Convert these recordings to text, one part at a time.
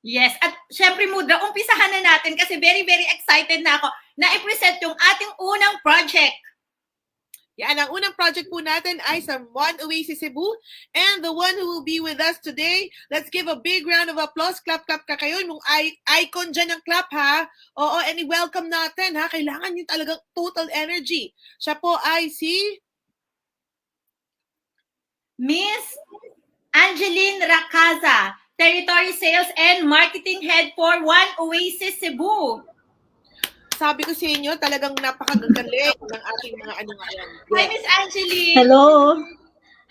Yes, at syempre Mudra, umpisahan na natin kasi very, very excited na ako na i-present yung ating unang project. Yan, ang unang project po natin ay sa One OASIS Cebu. And the one who will be with us today, let's give a big round of applause. Clap, clap ka kayo. Yung icon dyan ng clap, ha? Oo, and welcome natin, ha? Kailangan yung talagang total energy. Siya po ay si Miss Angeline Racaza, Territory Sales and Marketing Head for One OASIS Cebu. Sabi ko sa inyo, talagang napakagagaling ng ating mga ano ngayon. Hi, Miss Angeline. Hello.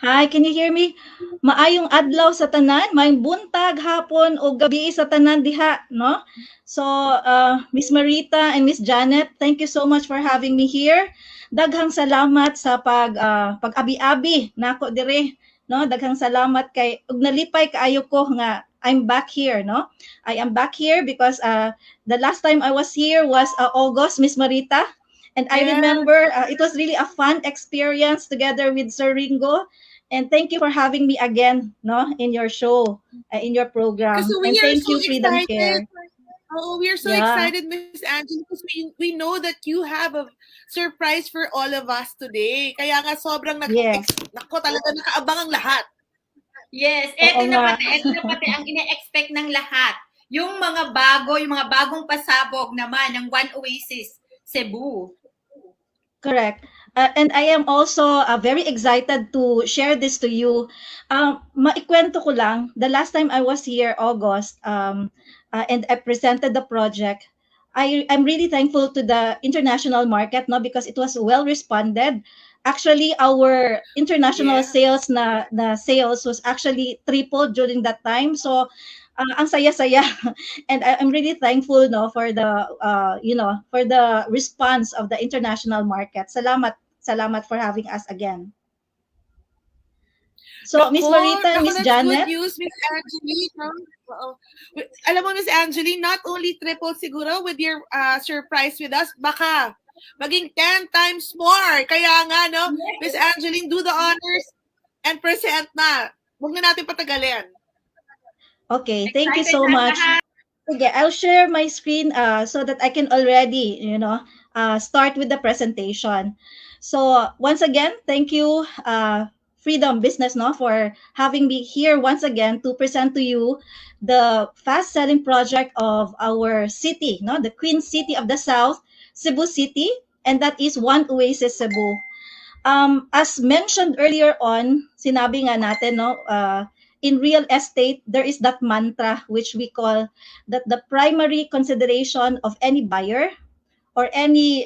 Hi, can you hear me? Maayong adlaw sa tanan, maayong buntag, hapon o gabi sa tanan diha, no? So, Miss Marita and Miss Janet, thank you so much for having me here. Daghang salamat sa pag-abi-abi nako dire, no? Daghang salamat kay ug nalipay kaayo ko nga I'm back here, no? I am back here because the last time I was here was August, Miss Marita. And I remember it was really a fun experience together with Sir Ringo. And thank you for having me again, no, in your show, in your program. And thank you, Freedom Care. Oh, we are so excited, Miss Angela, because we know that you have a surprise for all of us today. Kaya nga sobrang nako talaga nakaabang ang lahat. Yes, eto na pati ang ina-expect ng lahat. Yung mga bagong pasabog naman ng One OASIS Cebu. Correct. And I am also very excited to share this to you. Maikwento ko lang, the last time I was here, August, and I presented the project, I'm really thankful to the international market, no, because it was well responded. Actually, our international sales sales was actually tripled during that time. So, ang saya-saya, and I'm really thankful, no, for the for the response of the international market. Salamat for having us again. So, Miss Marita and Miss Janet. Good news, Miss Angeline. Alam mo, Miss Angeline, not only triple siguro with your surprise with us, baka maging 10 times more. Kaya nga, no, Miss Angeline, do the honors and present na. Huwag na natin patagalin. Okay, thank you so much. Okay, I'll share my screen so that I can already, start with the presentation. So once again, thank you, Freedom Business, no, for having me here once again to present to you the fast-selling project of our city, no, the Queen City of the South, Cebu City, and that is One OASIS Cebu. As mentioned earlier on, sinabi nga natin, no, in real estate, there is that mantra which we call that the primary consideration of any buyer or any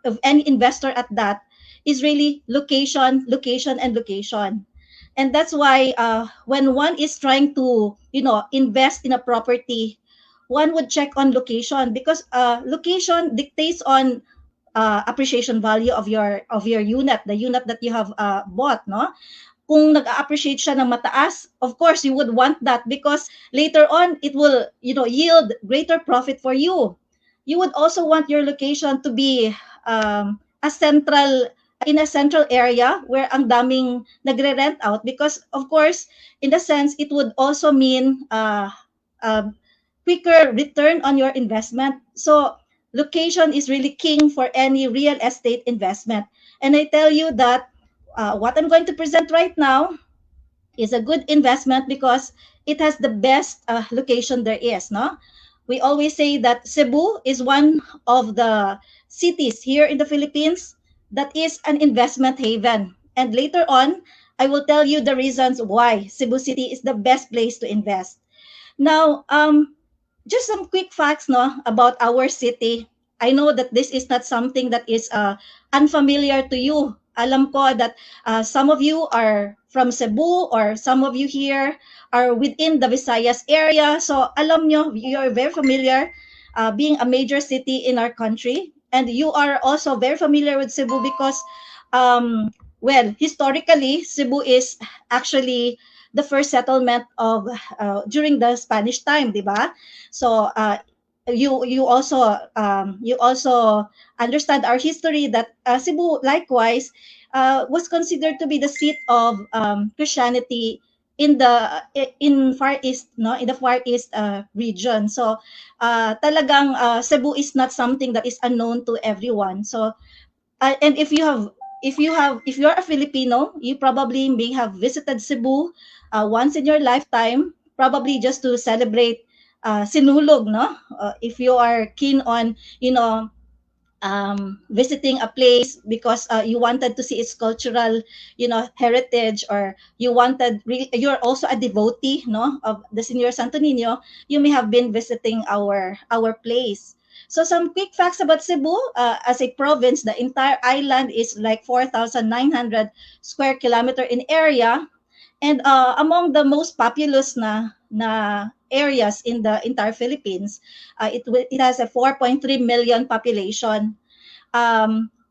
of any investor at that is really location, location, and location. And that's why when one is trying to, invest in a property, one would check on location because location dictates on appreciation value of your unit, the unit that you have bought, no? Kung nag-appreciate siya ng mataas, of course, you would want that because later on, it will, yield greater profit for you. You would also want your location to be in a central area where ang daming nagre-rent out because, of course, in a sense, it would also mean quicker return on your investment. So, location is really king for any real estate investment. And I tell you that what I'm going to present right now is a good investment because it has the best location there is, no? We always say that Cebu is one of the cities here in the Philippines that is an investment haven. And later on, I will tell you the reasons why Cebu City is the best place to invest. Now, just some quick facts, no, about our city. I know that this is not something that is unfamiliar to you. Alam ko that some of you are from Cebu or some of you here are within the Visayas area. So alam nyo, you're very familiar being a major city in our country. And you are also very familiar with Cebu because, historically, Cebu is actually the first settlement of during the Spanish time, di ba? So you also understand our history that Cebu likewise was considered to be the seat of Christianity in Far East, no, in the Far East region. So talagang Cebu is not something that is unknown to everyone. So and if you're a Filipino, you probably may have visited Cebu once in your lifetime, probably just to celebrate sinulog, no? If you are keen on, visiting a place because you wanted to see its cultural, heritage, or you're also a devotee, no, of the Señor Santo Niño, you may have been visiting our place. So some quick facts about Cebu. As a province, the entire island is like 4,900 square kilometer in area, and among the most populous na areas in the entire Philippines, it has a 4.3 million population.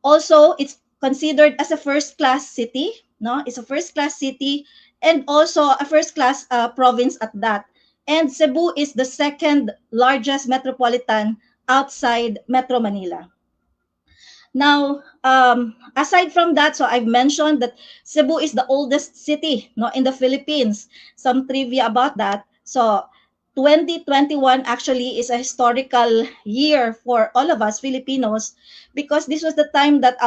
Also, it's considered as a first class city, no? It's a first class city, and also a first class province at that. And Cebu is the second largest metropolitan outside Metro Manila. Now, aside from that, so I've mentioned that Cebu is the oldest city, no, in the Philippines. Some trivia about that. So 2021 actually is a historical year for all of us Filipinos, because this was the time that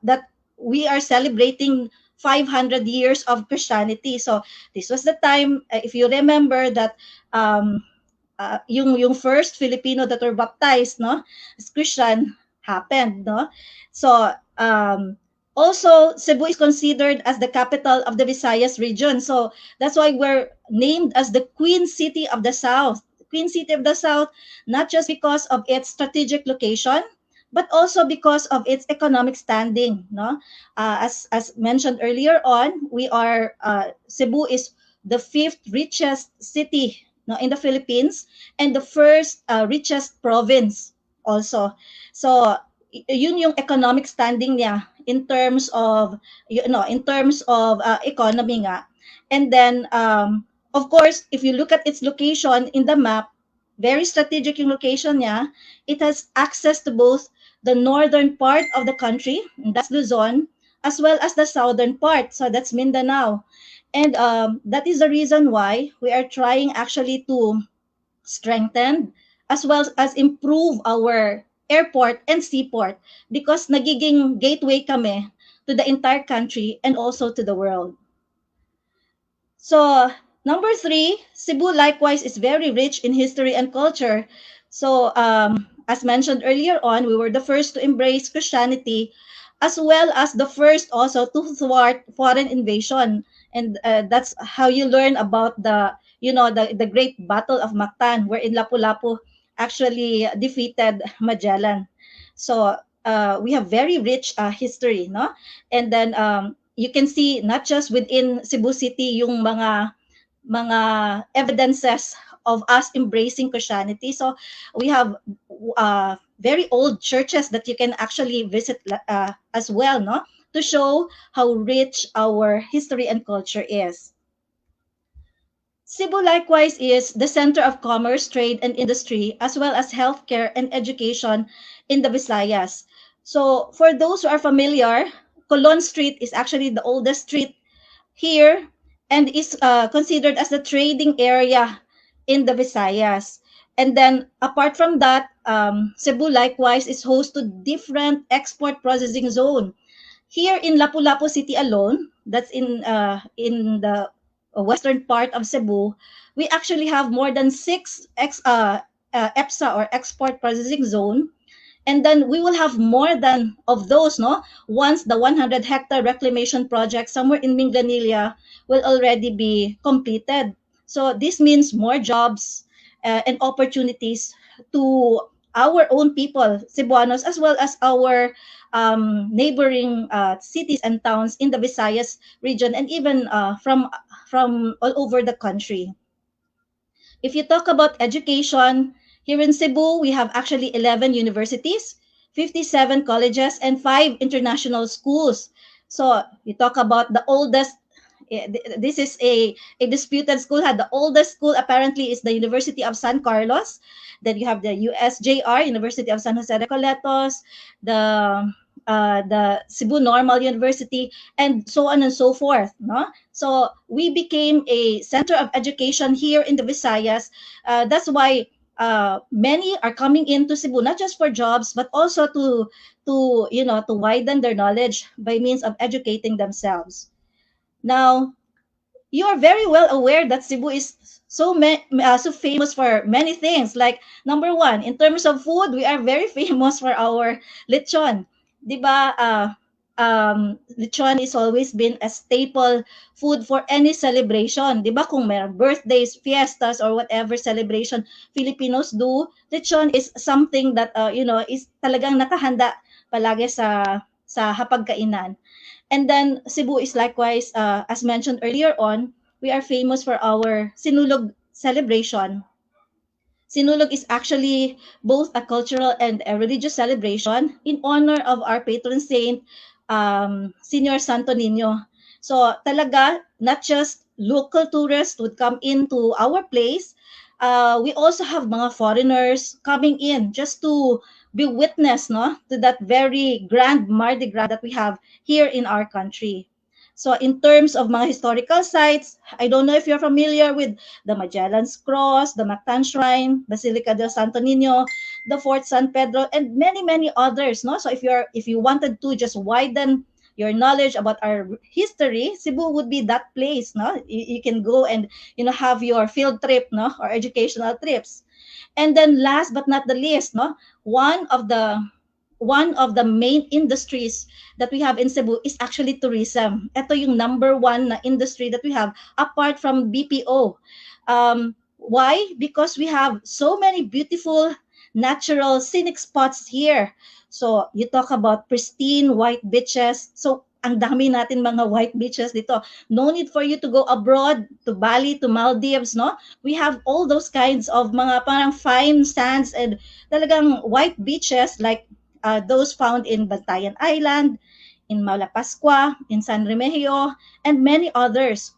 that we are celebrating 500 years of Christianity. So this was the time, if you remember, that yung first Filipino that were baptized, no, as Christian, happened, no. So also Cebu is considered as the capital of the Visayas region. So that's why we're named as the Queen City of the South. Queen City of the South, not just because of its strategic location, but also because of its economic standing, no. As mentioned earlier on, Cebu is the fifth richest city, no, in the Philippines, and the first richest province also. So yun yung economic standing niya in terms of, economy nga. And then of course, if you look at its location in the map, very strategic yung location niya. It has access to both the northern part of the country, and that's Luzon, as well as the southern part, so that's Mindanao. And that is the reason why we are trying actually to strengthen as well as improve our airport and seaport, because nagiging gateway kami to the entire country and also to the world. So number 3, Cebu likewise is very rich in history and culture. So as mentioned earlier on, we were the first to embrace Christianity, as well as the first also to thwart foreign invasion. And that's how you learn about the great Battle of Mactan, wherein Lapu-Lapu actually defeated Magellan. So we have very rich history, no? And then you can see not just within Cebu City yung mga evidences of us embracing Christianity. So we have very old churches that you can actually visit as well, no, to show how rich our history and culture is. Cebu likewise is the center of commerce, trade, and industry, as well as healthcare and education in the Visayas. So for those who are familiar, Colon Street is actually the oldest street here and is considered as the trading area in the Visayas. And then apart from that, Cebu likewise is host to different export processing zone. Here in Lapu-Lapu City alone, that's in the western part of Cebu, we actually have more than 6 EPSA or export processing zone. And then we will have more than of those, no, once the 100-hectare reclamation project somewhere in Minglanilla will already be completed. So this means more jobs and opportunities to our own people, Cebuanos, as well as our neighboring cities and towns in the Visayas region, and even from all over the country. If you talk about education, here in Cebu, we have actually 11 universities, 57 colleges, and 5 international schools. So you talk about the oldest, this is a disputed school. The oldest school apparently is the University of San Carlos. Then you have the USJR, University of San Jose de Coletos, the the Cebu Normal University, and so on and so forth. No, so we became a center of education here in the Visayas. That's why many are coming into Cebu not just for jobs but also to widen their knowledge by means of educating themselves. Now, you are very well aware that Cebu is so famous for many things. Like number one, in terms of food, we are very famous for our lechon. 'Di ba? Lechon is always been a staple food for any celebration. 'Di ba? Kung may birthdays, fiestas, or whatever celebration Filipinos do, lechon is something that is talagang nakahanda palagi sa hapagkainan. And then Cebu is likewise, as mentioned earlier on, we are famous for our Sinulog celebration. Sinulog is actually both a cultural and a religious celebration in honor of our patron saint, Senior Santo Niño. So talaga, not just local tourists would come into our place, we also have mga foreigners coming in just to be witness, no, to that very grand Mardi Gras that we have here in our country. So in terms of mga historical sites, I don't know if you're familiar with the Magellan's Cross, the Mactan Shrine, Basilica del Santo Niño, the Fort San Pedro, and many, many others. No, so if you wanted to just widen your knowledge about our history, Cebu would be that place. No, you can go and have your field trip, no, or educational trips. And then last but not the least, no, one of the one of the main industries that we have in Cebu is actually tourism. Ito yung number one na industry that we have apart from BPO. Why? Because we have so many beautiful natural scenic spots here. So you talk about pristine white beaches. So ang dami natin mga white beaches dito. No need for you to go abroad, to Bali, to Maldives, no? We have all those kinds of mga parang fine sands and talagang white beaches like those found in Bantayan Island, in Malapascua, in San Remigio, and many others.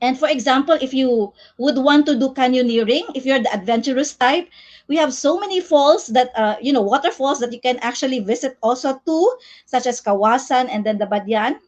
And for example, if you would want to do canyoneering, if you're the adventurous type, we have so many falls that, waterfalls that you can actually visit also too, such as Kawasan and then the Badyan.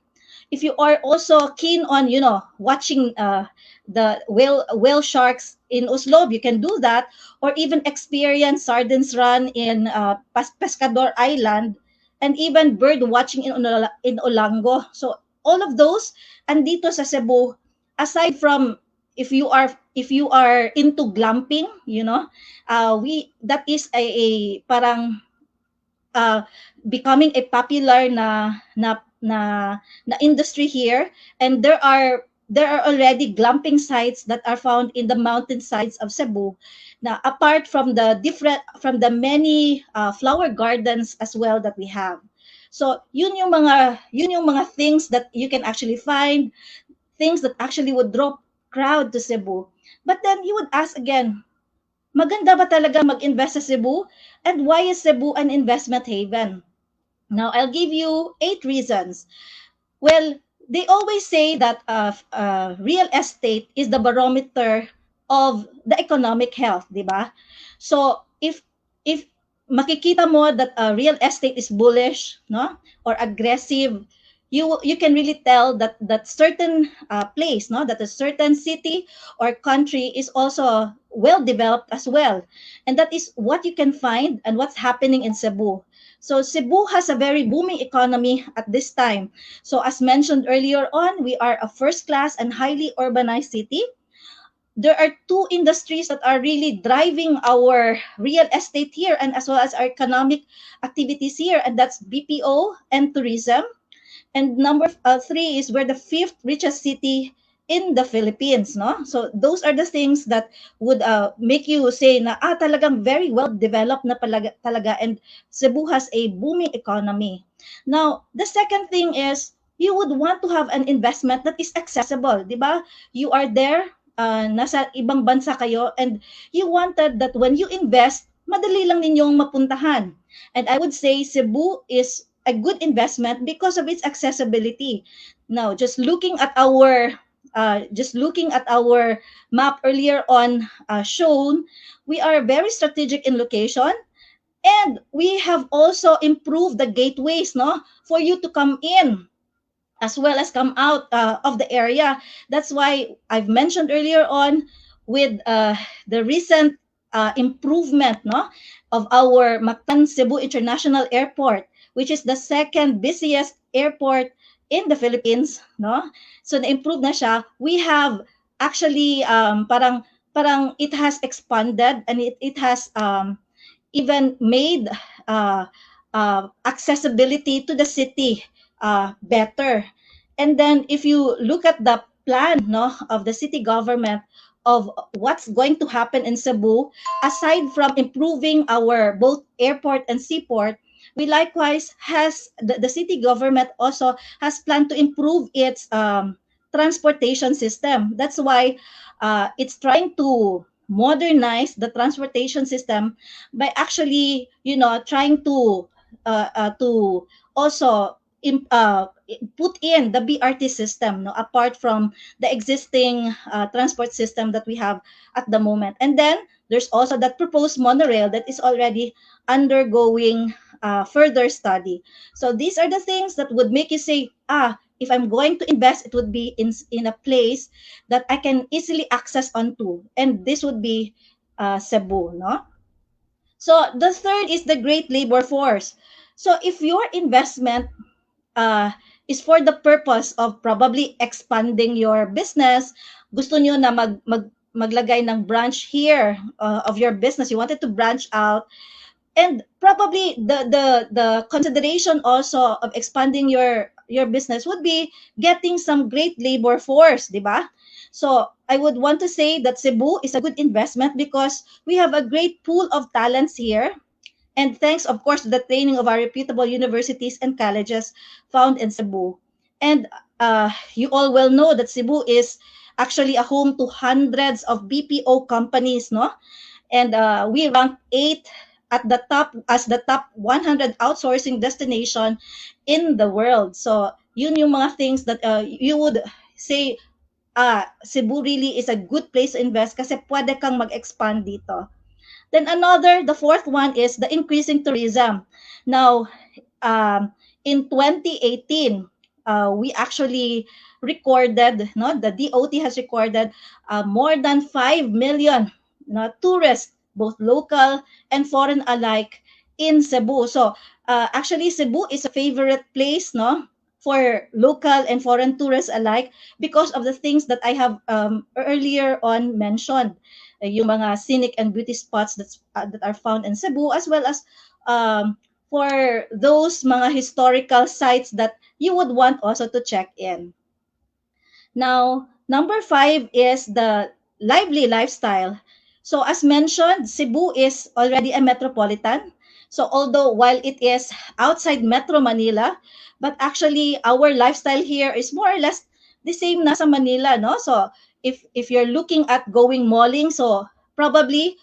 If you are also keen on, watching the whale sharks in Oslob, you can do that, or even experience sardines run in Pescador Island, and even bird watching in Olango. So all of those andito sa Cebu. Aside from if you are into glamping, we that is a parang becoming a popular na industry here, and there are already glamping sites that are found in the mountain sides of Cebu. Now, apart from the many flower gardens as well that we have. So yun yung mga things that you can actually find, things that actually would draw crowd to Cebu. But then you would ask again, maganda ba talaga mag-invest sa Cebu? And why is Cebu an investment haven? Now, I'll give you 8 reasons. Well, they always say that real estate is the barometer of the economic health, di ba? So, if makikita mo that real estate is bullish, no, or aggressive, you can really tell that certain place, no, that a certain city or country is also well developed as well, and that is what you can find and what's happening in Cebu. So Cebu has a very booming economy at this time. So as mentioned earlier on, we are a first-class and highly urbanized city. There are 2 industries that are really driving our real estate here and as well as our economic activities here, and that's BPO and tourism. And number 3 is we're the 5th richest city in the Philippines, no? So those are the things that would make you say na talagang very well developed na talaga, and Cebu has a booming economy. Now, the second thing is you would want to have an investment that is accessible, di ba? You are there, nasa ibang bansa kayo, and you wanted that when you invest, madali lang ninyong mapuntahan. And I would say Cebu is a good investment because of its accessibility. Now, just looking at our map earlier on shown, we are very strategic in location, And we have also improved the gateways, no, for you to come in as well as come out of the area. That's why I've mentioned earlier on with the recent improvement, no, of our Mactan Cebu International Airport, which is the second busiest airport in the Philippines, no. So na-improve na siya. We have actually parang it has expanded, and it has even made accessibility to the city better. And then if you look at the plan, no, of the city government of what's going to happen in Cebu, aside from improving our both airport and seaport, we likewise has the city government also has planned to improve its transportation system. That's why it's trying to modernize the transportation system by actually, trying to also put in the BRT system, no, apart from the existing transport system that we have at the moment. And then there's also that proposed monorail that is already undergoing further study. So these are the things that would make you say, if I'm going to invest, it would be in a place that I can easily access onto, and this would be Cebu, no? So the third is the great labor force. So if your investment uh, is for the purpose of probably expanding your business, gusto nyo na maglagay ng branch here of your business, you wanted to branch out, and probably the consideration also of expanding your business would be getting some great labor force, di ba? So I would want to say that Cebu is a good investment because we have a great pool of talents here. And thanks, of course, to the training of our reputable universities and colleges found in Cebu. And you all well know that Cebu is actually a home to hundreds of BPO companies, no? And we rank 8 at the top as the top 100 outsourcing destination in the world. So yun yung mga things that you would say, Cebu really is a good place to invest kasi pwede kang mag-expand dito. Then the fourth one is the increasing tourism. Now, in 2018, we actually recorded, no, the DOT has recorded more than 5 million, no, tourists, both local and foreign alike, in Cebu. So, actually, Cebu is a favorite place, no, for local and foreign tourists alike because of the things that I have earlier on mentioned. Yung mga scenic and beauty spots that are found in Cebu, as well as for those mga historical sites that you would want also to check in. Now, number 5 is the lively lifestyle. So as mentioned, Cebu is already a metropolitan. So although while it is outside Metro Manila, but actually our lifestyle here is more or less the same na sa Manila, no? So if you're looking at going malling, so probably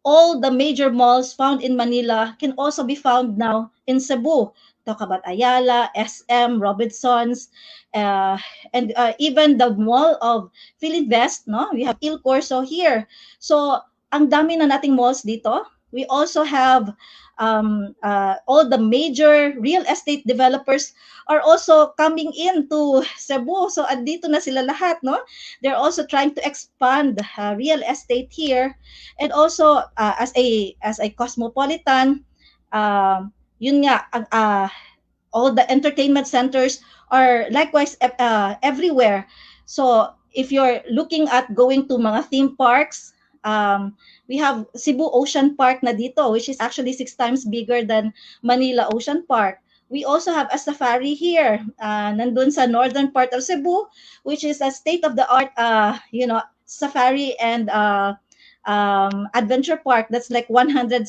all the major malls found in Manila can also be found now in Cebu. Talk about Ayala, SM, Robinsons, and even the mall of Philinvest, no? We have Il Corso here. So ang dami na nating malls dito. We also have all the major real estate developers are also coming into Cebu. So andito na sila lahat, no? They're also trying to expand real estate here, and also as a cosmopolitan, yun nga, all the entertainment centers are likewise everywhere. So if you're looking at going to mga theme parks, we have Cebu Ocean Park na dito, which is actually 6 times bigger than Manila Ocean Park. We also have a safari here, nandun sa northern part of Cebu, which is a state-of-the-art, safari and adventure park that's like 170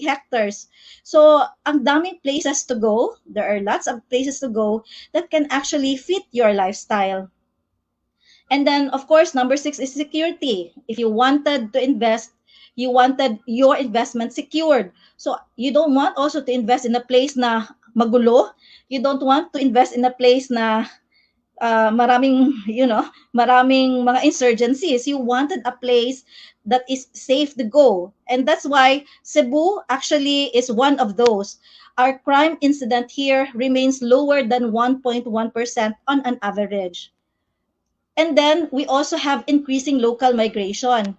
hectares. So, ang daming places to go. There are lots of places to go that can actually fit your lifestyle. And then, of course, number 6 is security. If you wanted to invest, you wanted your investment secured. So, you don't want also to invest in a place na magulo. You don't want to invest in a place na maraming mga insurgencies. You wanted a place that is safe to go. And that's why Cebu actually is one of those. Our crime incident here remains lower than 1.1% on an average. And then we also have increasing local migration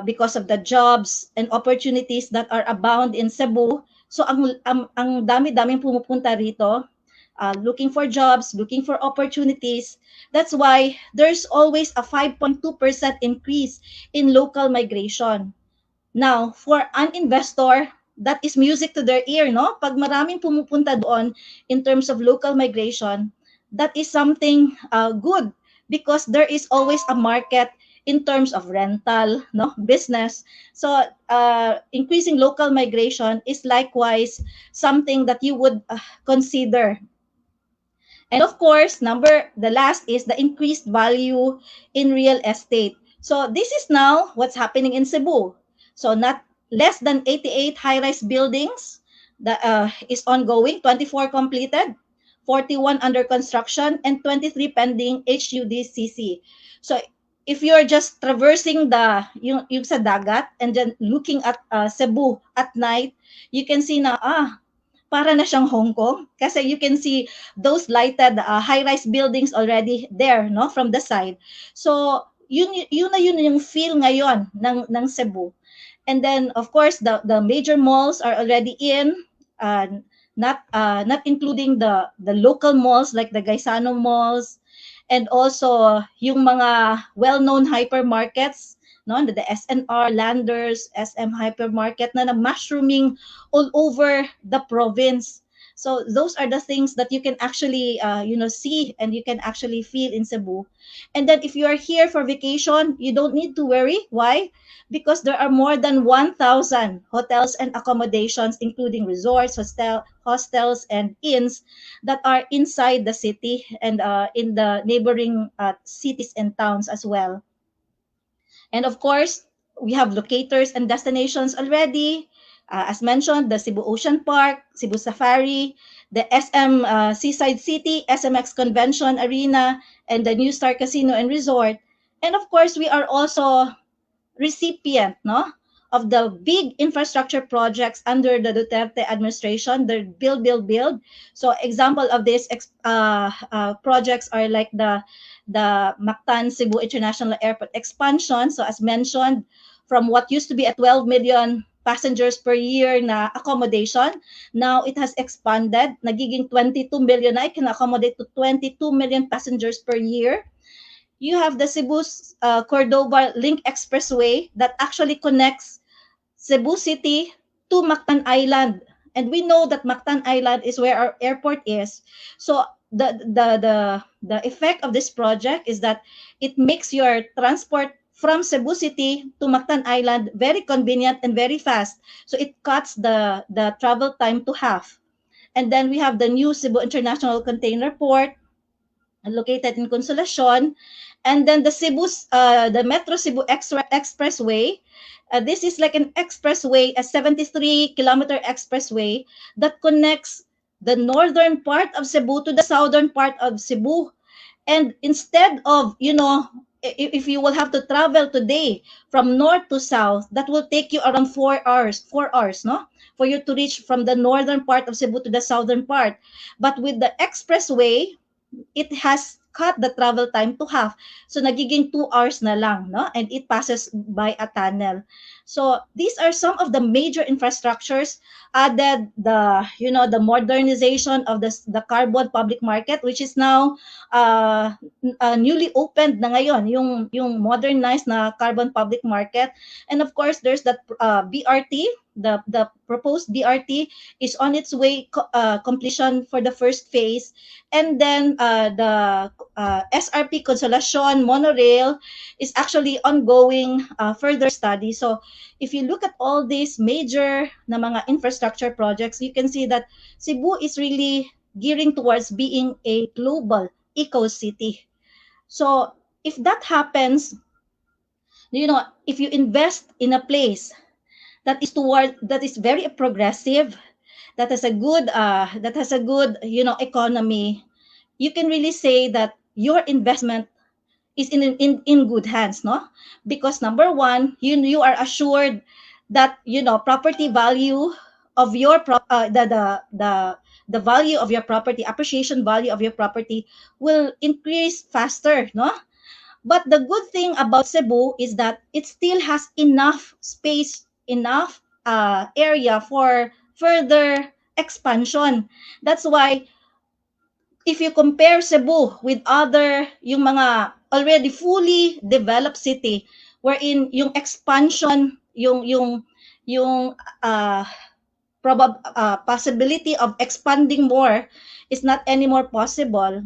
because of the jobs and opportunities that are abound in Cebu. So ang dami-daming pumupunta rito, looking for jobs, looking for opportunities. That's why there's always a 5.2% increase in local migration. Now, for an investor, that is music to their ear, no? Pag maraming pumupunta doon in terms of local migration, that is something good because there is always a market in terms of rental, no, business. So, increasing local migration is likewise something that you would consider. And of course, the last is the increased value in real estate. So this is now what's happening in Cebu. So not less than 88 high-rise buildings that is ongoing, 24 completed, 41 under construction, and 23 pending HUDCC. So if you're just traversing yung sa dagat and then looking at Cebu at night, you can see na para na siyang Hong Kong kasi you can see those lighted high-rise buildings already there, no, from the side. So yun yung feel ngayon ng Cebu. And then of course the major malls are already in, not including the local malls like the Gaisano malls, and also yung mga well-known hypermarkets, no, the SNR, Landers, SM hypermarket na mushrooming all over the province. So those are the things that you can actually see and you can actually feel in Cebu. And then if you are here for vacation, you don't need to worry. Why? Because there are more than 1,000 hotels and accommodations, including resorts, hostels, and inns that are inside the city and in the neighboring cities and towns as well. And of course, we have locators and destinations already. As mentioned, the Cebu Ocean Park, Cebu Safari, the SM Seaside City, SMX Convention Arena, and the New Star Casino and Resort. And of course, we are also recipient, no, of the big infrastructure projects under the Duterte administration, the build. So example of these projects are like the Mactan Cebu International Airport expansion. So as mentioned, from what used to be a 12 million passengers per year na accommodation, now it has expanded, nagiging 22 million na, it can accommodate to 22 million passengers per year. You have the Cebu Cordova Link Expressway that actually connects Cebu City to Mactan Island. And we know that Mactan Island is where our airport is. So the effect of this project is that it makes your transport from Cebu City to Mactan Island very convenient and very fast. So it cuts the travel time to half. And then we have the new Cebu International Container Port located in Consolacion. And then the Metro Cebu Expressway. This is like an expressway, a 73-kilometer expressway that connects the northern part of Cebu to the southern part of Cebu. And instead of, if you will have to travel today from north to south, that will take you around 4 hours, no? For you to reach from the northern part of Cebu to the southern part. But with the expressway, it has cut the travel time to half. So nagiging 2 hours na lang, no? And it passes by a tunnel. So these are some of the major infrastructures. Added the modernization of the carbon public market, which is now newly opened na ngayon, yung modernized na carbon public market. And of course, there's that BRT. The proposed BRT is on its way completion for the first phase. And then the SRP Consolacion monorail is actually ongoing further study. So if you look at all these major na mga infrastructure projects, you can see that Cebu is really gearing towards being a global eco-city. So if that happens, if you invest in a place that is very progressive, that has a good economy, you can really say that your investment is in good hands, no? Because number one, you are assured that property value of your the value of your property, appreciation value of your property will increase faster, no? But the good thing about Cebu is that it still has enough space, enough area for further expansion. That's why if you compare Cebu with other, yung mga already fully developed city, wherein yung expansion, yung possibility of expanding more is not anymore possible,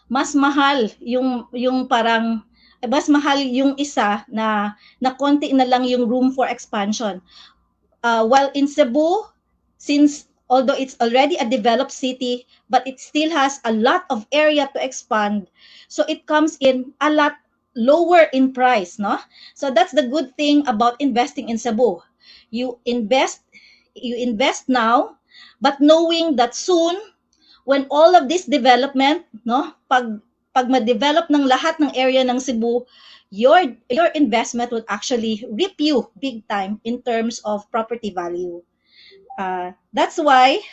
mas mahal yung parang mas mahal yung isa na konti na lang yung room for expansion. While in Cebu, since although it's already a developed city, but it still has a lot of area to expand, so it comes in a lot lower in price, no? So that's the good thing about investing in Cebu. You invest now, but knowing that soon when all of this development, no, pag ma-develop ng lahat ng area ng Cebu, your investment would actually reap you big time in terms of property value. That's why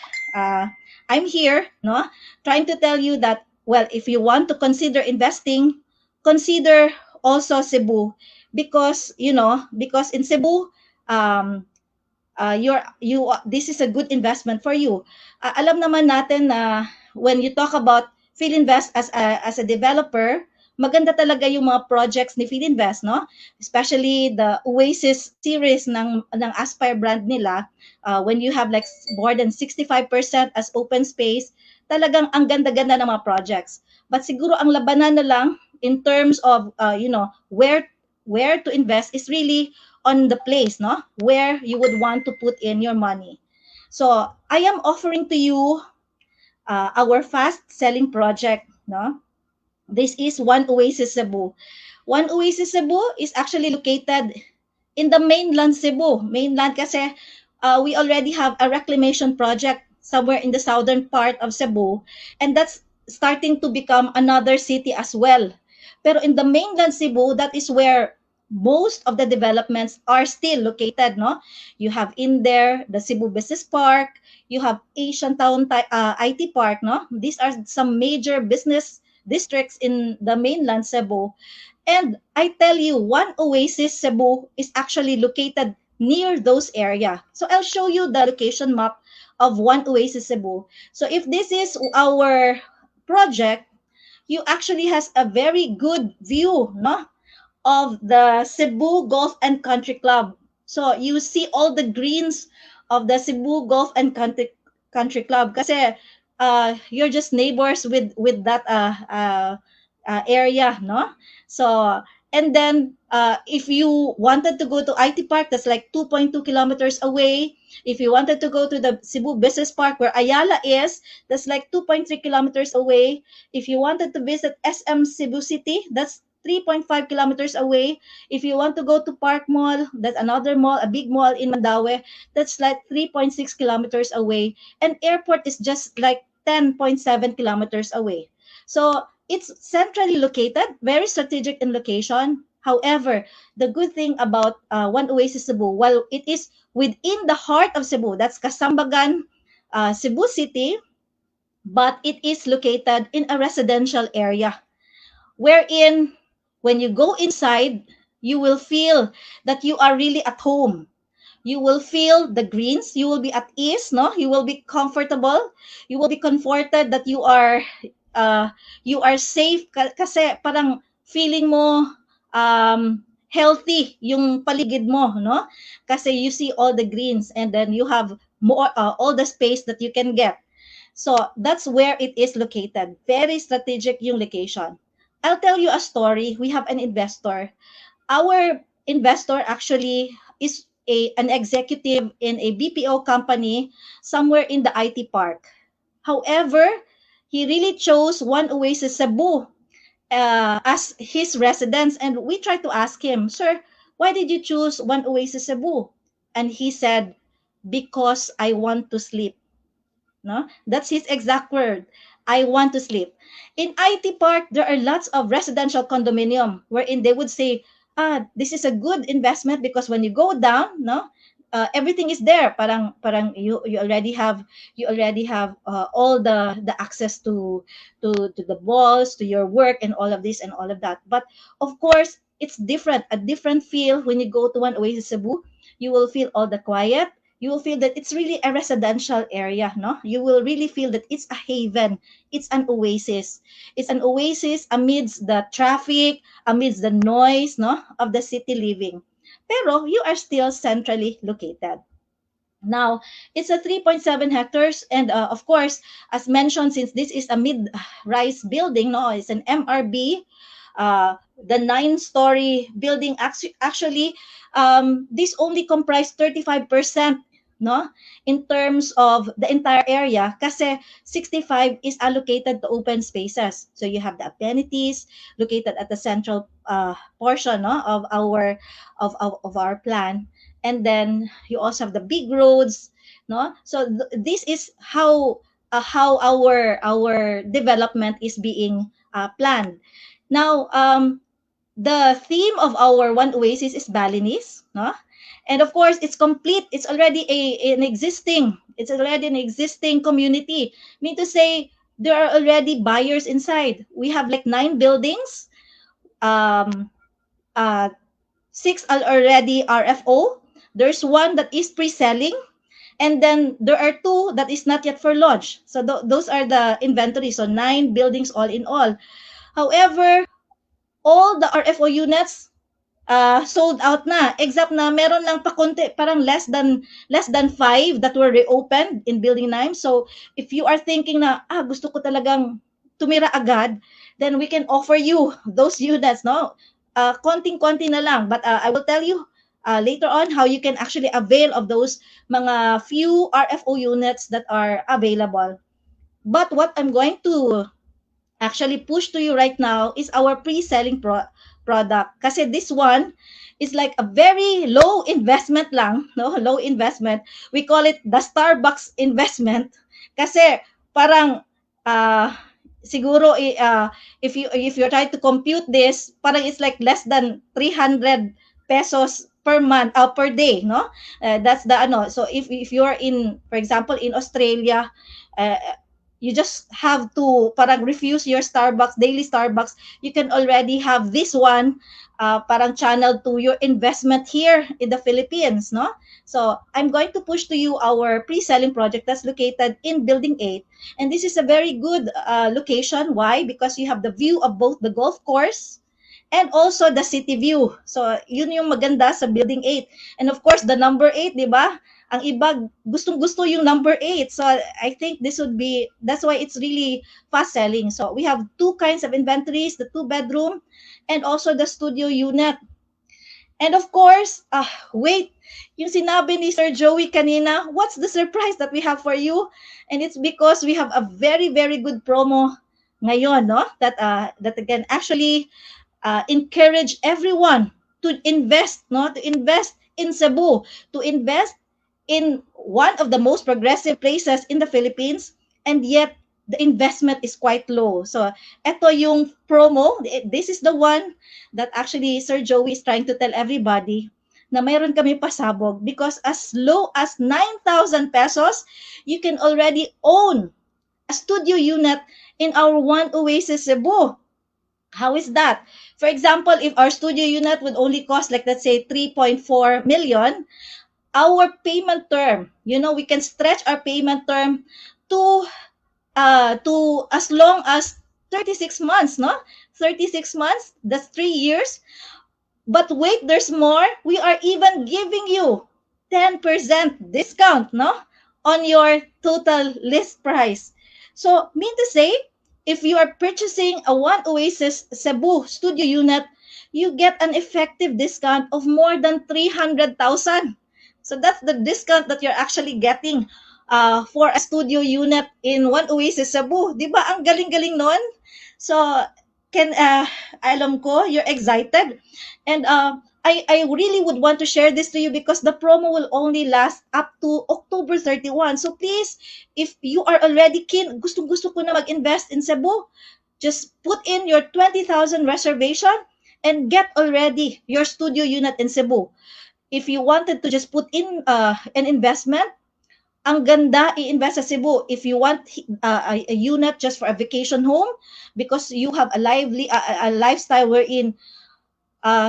I'm here, no, trying to tell you that, well, if you want to consider investing, consider also Cebu, because because in Cebu, this is a good investment for you. Alam naman natin na when you talk about Philinvest as a developer, maganda talaga yung mga projects ni Philinvest, no? Especially the OASIS series ng Aspire brand nila, when you have like more than 65% as open space, talagang ang ganda-ganda ng mga projects. But siguro ang labanan na lang in terms of where to invest is really on the place, no, where you would want to put in your money. So I am offering to you our fast selling project, no. This is One Oasis Cebu. One Oasis Cebu is actually located in the mainland Cebu. Mainland kasi we already have a reclamation project somewhere in the southern part of Cebu, and that's starting to become another city as well. Pero in the mainland Cebu, that is where most of the developments are still located, no? You have in there the Cebu Business Park, you have Asian Town IT Park, no? These are some major business districts in the mainland Cebu. And I tell you, One Oasis Cebu is actually located near those area. So I'll show you the location map of One Oasis Cebu. So if this is our project, you actually has a very good view, no, of the Cebu Golf and Country Club. So you see all the greens of the Cebu Golf and Country Club kasi you're just neighbors with that area, no? So and then if you wanted to go to IT Park, that's like 2.2 kilometers away. If you wanted to go to the Cebu Business Park where Ayala is, that's like 2.3 kilometers away. If you wanted to visit SM Cebu City, that's 3.5 kilometers away. If you want to go to Park Mall, that's another mall, a big mall in Mandaue, that's like 3.6 kilometers away. And airport is just like 10.7 kilometers away. So it's centrally located, very strategic in location. However, the good thing about One Oasis Cebu, while it is within the heart of Cebu, that's Kasambagan, Cebu City, but it is located in a residential area, wherein when you go inside, you will feel that you are really at home. You will feel the greens. You will be at ease, no? You will be comfortable. You will be comforted that you are safe kasi parang feeling mo healthy yung paligid mo, no? Kasi you see all the greens and then you have more all the space that you can get. So that's where it is located. Very strategic yung location. I'll tell you a story. We have an investor. Our investor actually is an executive in a BPO company somewhere in the IT park. However, he really chose One Oasis Cebu as his residence. And we tried to ask him, sir, why did you choose One Oasis Cebu? And he said, because I want to sleep. No, that's his exact word. I want to sleep. In IT Park, there are lots of residential condominium wherein they would say, this is a good investment because when you go down, no, everything is there. Parang you already have all the access to the malls, to your work, and all of this and all of that. But of course, it's different, a different feel when you go to one Oasis Cebu. You will feel all the quiet. You will feel that it's really a residential area, no? You will really feel that it's a haven. It's an oasis. It's an oasis amidst the traffic, amidst the noise, no, of the city living. Pero you are still centrally located. Now, it's a 3.7 hectares, and of course, as mentioned, since this is a mid-rise building, no, it's an MRB. The 9-story building actually, this only comprised 35%, no, in terms of the entire area, kasi 65 is allocated to open spaces. So you have the amenities located at the central portion, no, of our plan, and then you also have the big roads, no. So this is how our development is being planned. Now, the theme of our One Oasis is Balinese, no? And of course, it's complete. It's already it's already an existing community. Mean to say, there are already buyers inside. We have like 9 buildings. Um, uh, 6 are already RFO. There's one that is pre-selling. And then there are 2 that is not yet for launch. So those are the inventory. So 9 buildings all in all. However, all the RFO units sold out na, except na meron lang pa konti, parang less than 5 that were reopened in building 9. So if you are thinking na gusto ko talagang tumira agad, then we can offer you those units, no? Konting-konti na lang, but I will tell you later on how you can actually avail of those mga few RFO units that are available. But what I'm going to actually push to you right now is our pre-selling product. Kasi this one is like a very low investment lang, no? Low investment. We call it the Starbucks investment. Kasi parang siguro if you try to compute this, parang it's like less than 300 pesos per month per day, no? That's the ano. So if you're in, for example, in Australia, you just have to parang refuse your daily Starbucks. You can already have this one parang channel to your investment here in the Philippines, no? So I'm going to push to you our pre-selling project that's located in Building 8. And this is a very good location. Why? Because you have the view of both the golf course and also the city view. So yun yung maganda sa Building 8. And of course, the number 8, di ba? Ang iba, gustong-gusto yung number 8. So I think that's why it's really fast selling. So we have 2 kinds of inventories, the 2-bedroom and also the studio unit. And of course, wait, yung sinabi ni Sir Joey kanina, what's the surprise that we have for you? And it's because we have a very, very good promo ngayon, no? That can actually encourage everyone to invest, no? To invest in Cebu, to invest in one of the most progressive places in the Philippines, and yet the investment is quite low. So, ito yung promo. This is the one that actually Sir Joey is trying to tell everybody na mayroon kami pasabog because as low as 9,000 pesos, you can already own a studio unit in our One Oasis Cebu. How is that? For example, if our studio unit would only cost, like, let's say 3.4 million, our payment term, we can stretch our payment term to as long as 36 months, no? 36 months, that's 3 years. But wait, there's more. We are even giving you 10% discount, no? On your total list price. So, mean to say, if you are purchasing a One Oasis Cebu studio unit, you get an effective discount of more than 300,000. So that's the discount that you're actually getting for a studio unit in One Oasis Cebu. Di ba? Ang galing-galing nun. So, alam ko, you're excited. And I really would want to share this to you because the promo will only last up to October 31. So please, if you are already keen, gusto ko na mag-invest in Cebu, just put in your 20,000 reservation and get already your studio unit in Cebu. If you wanted to just put in an investment, ang ganda i-invest sa Cebu. If you want a unit just for a vacation home because you have a lifestyle wherein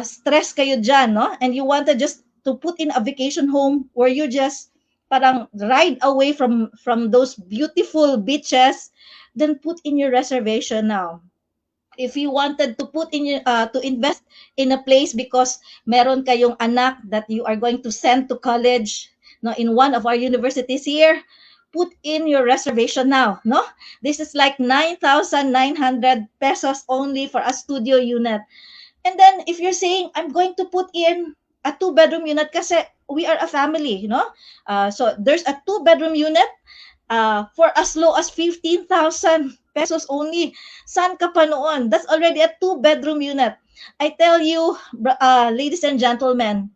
stress kayo dyan, no? And you wanted just to put in a vacation home where you just parang ride away from those beautiful beaches, then put in your reservation now. If you wanted to put in to invest in a place because meron kayong anak that you are going to send to college, no, in one of our universities here, put in your reservation now, no? This is like 9,900 pesos only for a studio unit. And then if you're saying I'm going to put in a two-bedroom unit kasi we are a family, you know? So there's a two-bedroom unit for as low as 15,000 pesos only. San ka pa noon? That's already a two-bedroom unit. I tell you, ladies and gentlemen,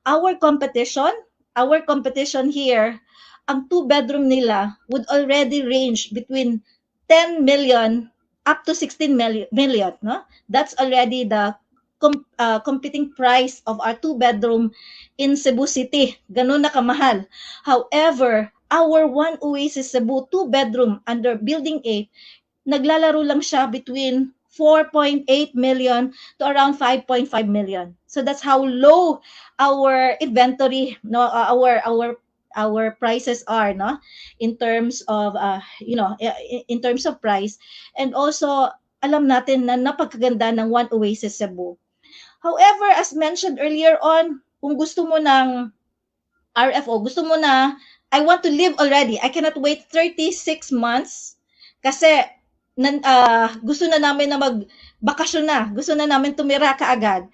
our competition, our competition here, ang two-bedroom nila would already range between 10 million up to 16 million, no? That's already the competing price of our two-bedroom in Cebu City. Ganun na kamahal. However, our one Oasis Cebu two-bedroom under Building 8, naglalaro lang siya between 4.8 million to around 5.5 million. So that's how low our inventory, no, our prices are, no, in terms of in terms of price. And also alam natin na napakaganda ng One Oasis Cebu. However, as mentioned earlier on, kung gusto mo ng RFO, gusto mo na, I want to live already. I cannot wait 36 months kasi gusto na namin na magbakasyon na. Gusto na namin tumira kaagad.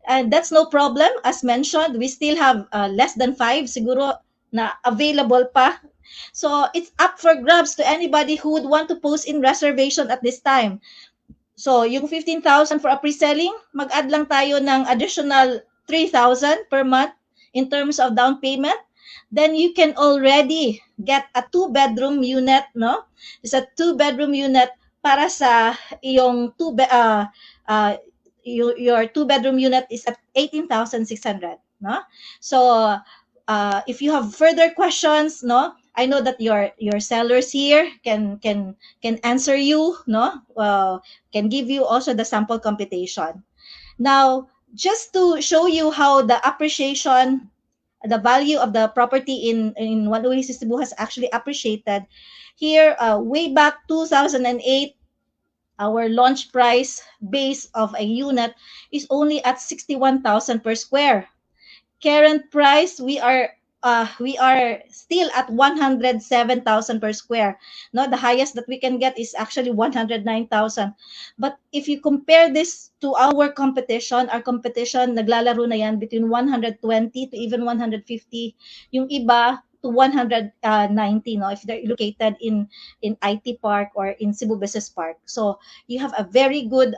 And that's no problem. As mentioned, we still have less than 5 siguro na available pa. So it's up for grabs to anybody who would want to post in reservation at this time. So yung 15,000 for a pre-selling, mag-add lang tayo ng additional 3,000 per month in terms of down payment. Then you can already get a two-bedroom unit, no? It's a two-bedroom unit para sa iyong your two-bedroom unit is at 18,600, no? So if you have further questions, no, I know that your sellers here can answer you, no, can give you also the sample computation. Now, just to show you how the appreciation, the value of the property in One Oasis Cebu has actually appreciated. Here, way back 2008, our launch price base of a unit is only at 61,000 per square. Current price, we are still at 107,000 per square. No, the highest that we can get is actually 109,000. But if you compare this to our competition naglalaro na yan between 120 to even 150. Yung iba to 190, no, if they're located in IT Park or in Cebu Business Park. So you have a very good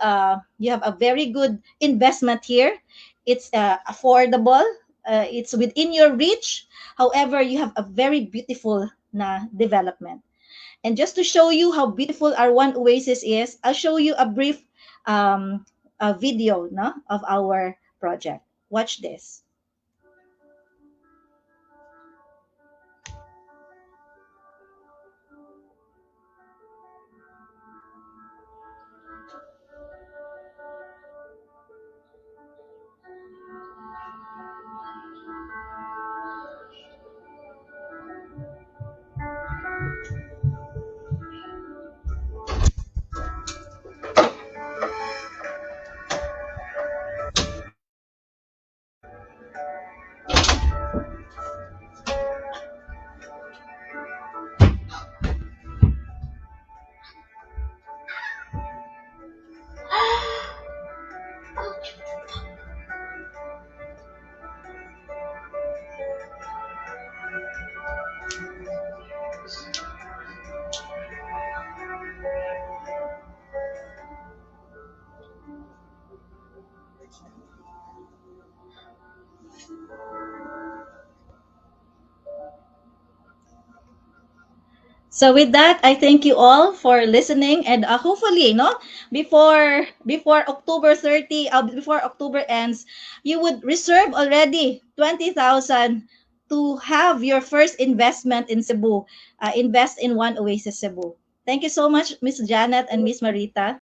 investment here. It's affordable. It's within your reach. However, you have a very beautiful na development. And just to show you how beautiful our One Oasis is, I'll show you a brief a video, no, of our project. Watch this. So with that, I thank you all for listening, and hopefully, no, before October 30, before October ends, you would reserve already 20,000 to have your first investment in Cebu. Invest in One Oasis Cebu. Thank you so much, Miss Janet and Miss Marita.